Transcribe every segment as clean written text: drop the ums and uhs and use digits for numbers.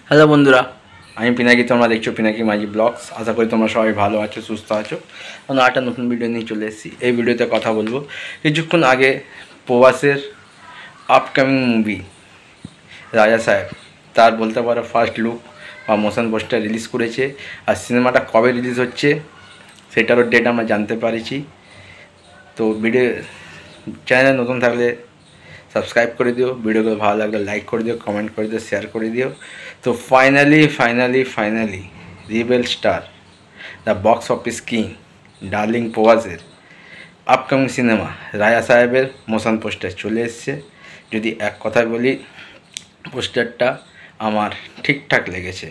Hello বন্ধুরা, আমি পিনাকি। তোমরা দেখছো পিনাকি মাঝি ব্লগস। আশা করি তোমরা সবাই ভালো আছো, সুস্থ আছো। আমরা একটা নতুন ভিডিও নিয়ে চলে এসেছি। এই ভিডিওতে কথা বলবো কিছুক্ষণ আগে প্রবাসের আপকামিং মুভি রাজা সাহেব, তার বলতে পারো ফার্স্ট লুক বা মোশন পোস্টার রিলিজ করেছে। আর সিনেমাটা কবে রিলিজ হচ্ছে সেটারও ডেট আমরা জানতে পারছি। তো ভিডিও চ্যানেলে নতুন থাকলে সাবস্ক্রাইব করে দিও, ভিডিওগুলো ভালো লাগলে লাইক করে দিও, কমেন্ট করে দিও, শেয়ার করে দিও। তো finally rebel star, the box office king, darling প্রভাসের আপকামিং সিনেমা রাজা সাহেবের মোশন পোস্টার চলে এসছে। যদি এক কথায় বলি, পোস্টারটা আমার ঠিকঠাক লেগেছে।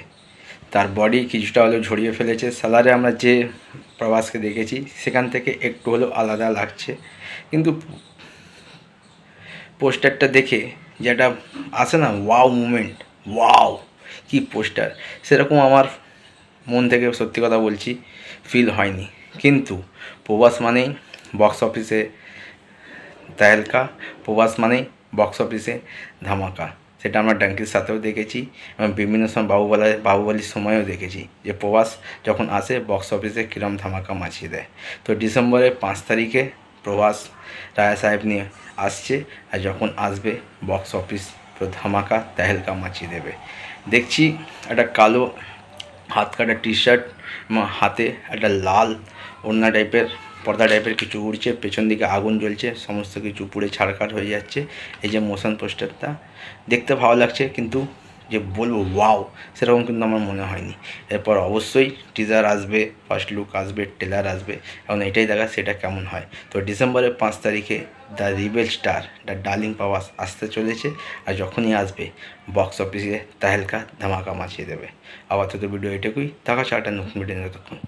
তার বডি কিছুটা হলেও ঝরিয়ে ফেলেছে। সালারে আমরা যে প্রভাসকে দেখেছি সেখান থেকে একটু হলেও আলাদা লাগছে, কিন্তু পোস্টারটা দেখে যেটা আসে না, ওয়াও মুমেন্ট, ওয়াও কি পোস্টার, সেরকম আমার মন থেকে সত্যি কথা বলছি ফিল হয়নি। কিন্তু প্রবাস মানেই বক্স অফিসে তেহেলকা, প্রবাস মানেই বক্স অফিসে ধামাকা। সেটা আমরা ডাঙ্কির সাথেও দেখেছি এবং বিভিন্ন সময় বাহুবলীর সময়ও দেখেছি যে প্রবাস যখন আসে বক্স অফিসে কীরম ধামাকা মাছিয়ে দেয়। তো ডিসেম্বরের 5 তারিখে প্রবাস রাজা সাহেব নিয়ে আসছে, আর যখন আসবে বক্স অফিস পুরো ধামাকা তেহেলকা মাছিয়ে দেবে। দেখছি একটা কালো হাত কাটা টি শার্ট এবং হাতে একটা লাল ওড়না টাইপের, পর্দা টাইপের কিছু উড়ছে, পেছন দিকে আগুন জ্বলছে, সমস্ত কিছু পুড়ে ছাড়খাড় হয়ে যাচ্ছে। এই যে মোশন পোস্টারটা দেখতে ভালো লাগছে, কিন্তু যে বলবো ওয়াও সেরকম কিন্তু আমার মনে হয়নি। এরপর অবশ্যই টিজার আসবে, ফার্স্ট লুক আসবে, ট্রেলার আসবে, এখন এটাই দেখা সেটা কেমন হয়। তো ডিসেম্বরের 5 তারিখে the rebel star, the darling Prabhas আসতে চলেছে, আর যখনই আসবে বক্স অফিসে তেহেলকা ধামাকা মাছিয়ে দেবে। আপাতত ভিডিও এটুকুই, দেখা হচ্ছে একটা নতুন ভিডিও ততক্ষণ।